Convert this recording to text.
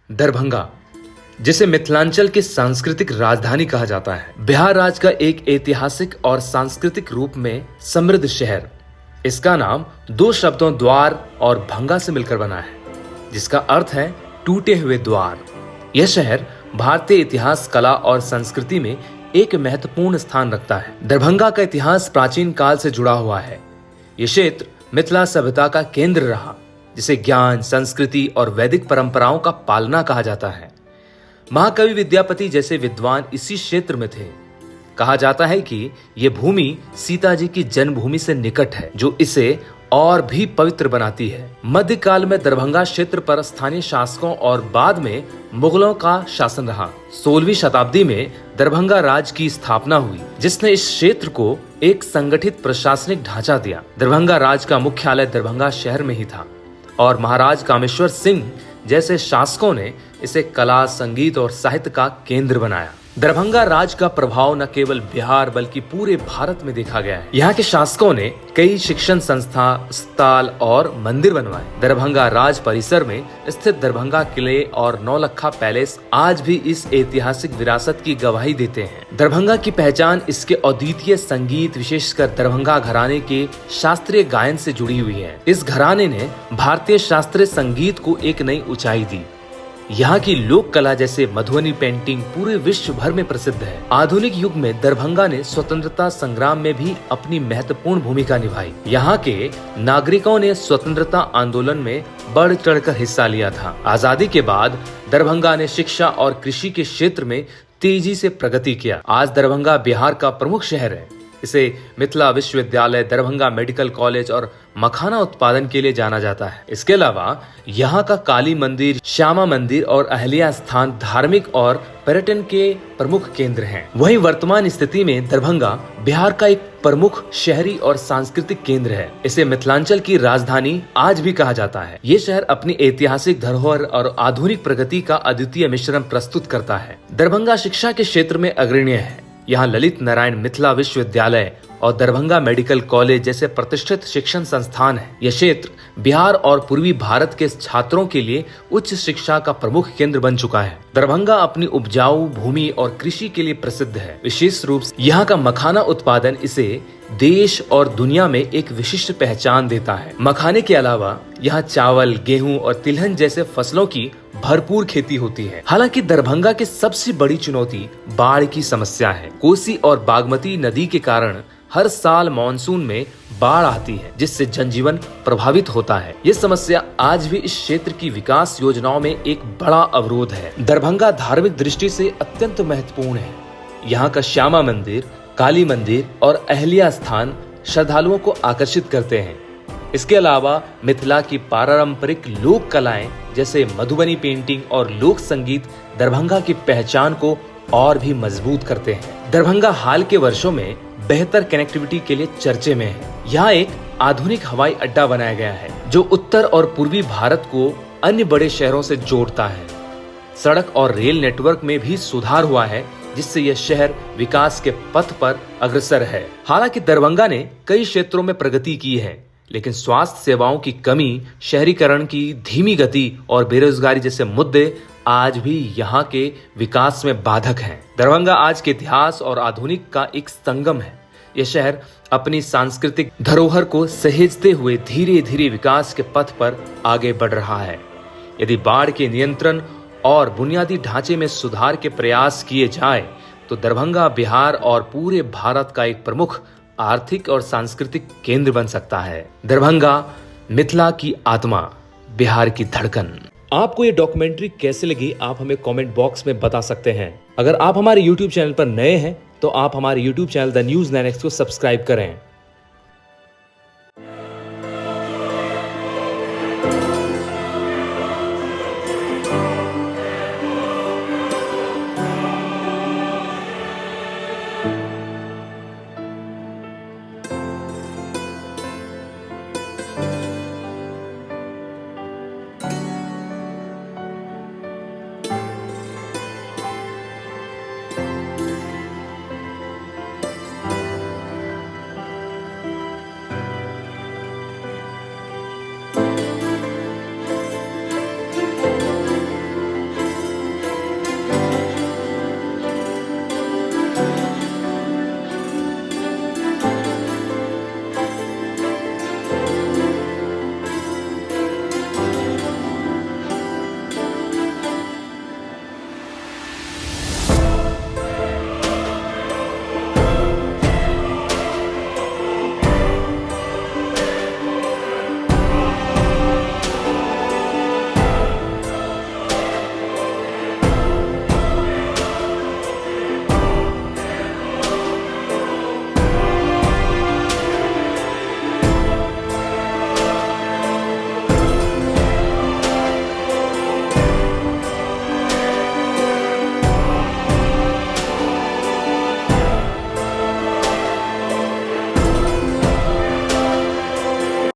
दरभंगा, जिसे मिथिलांचल की सांस्कृतिक राजधानी कहा जाता है, बिहार राज्य का एक ऐतिहासिक और सांस्कृतिक रूप में समृद्ध शहर। इसका नाम दो शब्दों द्वार और भंगा से मिलकर बना है, जिसका अर्थ है टूटे हुए द्वार। यह शहर भारतीय इतिहास, कला और संस्कृति में एक महत्वपूर्ण स्थान रखता है। दरभंगा का इतिहास प्राचीन काल से जुड़ा हुआ है। यह क्षेत्र मिथिला सभ्यता का केंद्र रहा, जिसे ज्ञान, संस्कृति और वैदिक परंपराओं का पालना कहा जाता है। महाकवि विद्यापति जैसे विद्वान इसी क्षेत्र में थे। कहा जाता है कि यह भूमि सीता जी की जन्मभूमि से निकट है, जो इसे और भी पवित्र बनाती है। मध्यकाल में दरभंगा क्षेत्र पर स्थानीय शासकों और बाद में मुगलों का शासन रहा। 16वीं शताब्दी में दरभंगा राज्य की स्थापना हुई, जिसने इस क्षेत्र को एक संगठित प्रशासनिक ढांचा दिया। दरभंगा राज्य का मुख्यालय दरभंगा शहर में ही था और महाराज कामेश्वर सिंह जैसे शासकों ने इसे कला, संगीत और साहित्य का केंद्र बनाया। दरभंगा राज्य का प्रभाव न केवल बिहार बल्कि पूरे भारत में देखा गया है। यहाँ के शासकों ने कई शिक्षण संस्था, अस्पताल और मंदिर बनवाए। दरभंगा राज परिसर में स्थित दरभंगा किले और नौलखा पैलेस आज भी इस ऐतिहासिक विरासत की गवाही देते हैं। दरभंगा की पहचान इसके अद्वितीय संगीत, विशेषकर दरभंगा घराने के शास्त्रीय गायन से जुड़ी हुई है। इस घराने ने भारतीय शास्त्रीय संगीत को एक नई ऊंचाई दी। यहाँ की लोक कला जैसे मधुबनी पेंटिंग पूरे विश्व भर में प्रसिद्ध है। आधुनिक युग में दरभंगा ने स्वतंत्रता संग्राम में भी अपनी महत्वपूर्ण भूमिका निभाई। यहाँ के नागरिकों ने स्वतंत्रता आंदोलन में बढ़ चढ़कर हिस्सा लिया था। आजादी के बाद दरभंगा ने शिक्षा और कृषि के क्षेत्र में तेजी से प्रगति किया। आज दरभंगा बिहार का प्रमुख शहर है। इसे मिथिला विश्वविद्यालय, दरभंगा मेडिकल कॉलेज और मखाना उत्पादन के लिए जाना जाता है। इसके अलावा यहाँ का काली मंदिर, श्यामा मंदिर और अहिल्या स्थान धार्मिक और पर्यटन के प्रमुख केंद्र हैं। वहीं वर्तमान स्थिति में दरभंगा बिहार का एक प्रमुख शहरी और सांस्कृतिक केंद्र है। इसे मिथिलांचल की राजधानी आज भी कहा जाता है। ये शहर अपनी ऐतिहासिक धरोहर और आधुनिक प्रगति का अद्वितीय मिश्रण प्रस्तुत करता है। दरभंगा शिक्षा के क्षेत्र में अग्रणी है। यहाँ ललित नारायण मिथिला विश्वविद्यालय और दरभंगा मेडिकल कॉलेज जैसे प्रतिष्ठित शिक्षण संस्थान हैं। यह क्षेत्र बिहार और पूर्वी भारत के छात्रों के लिए उच्च शिक्षा का प्रमुख केंद्र बन चुका है। दरभंगा अपनी उपजाऊ भूमि और कृषि के लिए प्रसिद्ध है। विशेष रूप से यहाँ का मखाना उत्पादन इसे देश और दुनिया में एक विशिष्ट पहचान देता है। मखाने के अलावा यहाँ चावल, गेहूं और तिलहन जैसे फसलों की भरपूर खेती होती है। हालांकि दरभंगा की सबसे बड़ी चुनौती बाढ़ की समस्या है। कोसी और बागमती नदी के कारण हर साल मानसून में बाढ़ आती है, जिससे जनजीवन प्रभावित होता है। ये समस्या आज भी इस क्षेत्र की विकास योजनाओं में एक बड़ा अवरोध है। दरभंगा धार्मिक दृष्टि से अत्यंत महत्वपूर्ण है। यहाँ का श्यामा मंदिर, काली मंदिर और अहिल्या स्थान श्रद्धालुओं को आकर्षित करते हैं। इसके अलावा मिथिला की पारंपरिक लोक कलाएं जैसे मधुबनी पेंटिंग और लोक संगीत दरभंगा की पहचान को और भी मजबूत करते हैं। दरभंगा हाल के वर्षों में बेहतर कनेक्टिविटी के लिए चर्चे में है। यहाँ एक आधुनिक हवाई अड्डा बनाया गया है, जो उत्तर और पूर्वी भारत को अन्य बड़े शहरों से जोड़ता है। सड़क और रेल नेटवर्क में भी सुधार हुआ है, जिससे यह शहर विकास के पथ पर अग्रसर है। हालांकि दरभंगा ने कई क्षेत्रों में प्रगति की है, लेकिन स्वास्थ्य सेवाओं की कमी, शहरीकरण की धीमी गति और बेरोजगारी जैसे मुद्दे आज भी यहाँ के विकास में बाधक हैं। दरभंगा आज के इतिहास और आधुनिक का एक संगम है। यह शहर अपनी सांस्कृतिक धरोहर को सहेजते हुए धीरे धीरे विकास के पथ पर आगे बढ़ रहा है। यदि बाढ़ के नियंत्रण और बुनियादी ढांचे में सुधार के प्रयास किए जाए तो दरभंगा बिहार और पूरे भारत का एक प्रमुख आर्थिक और सांस्कृतिक केंद्र बन सकता है। दरभंगा मिथिला की आत्मा, बिहार की धड़कन। आपको ये डॉक्यूमेंट्री कैसे लगी, आप हमें कमेंट बॉक्स में बता सकते हैं। अगर आप हमारे YouTube चैनल पर नए हैं तो आप हमारे YouTube channel the news 9X को सब्सक्राइब करें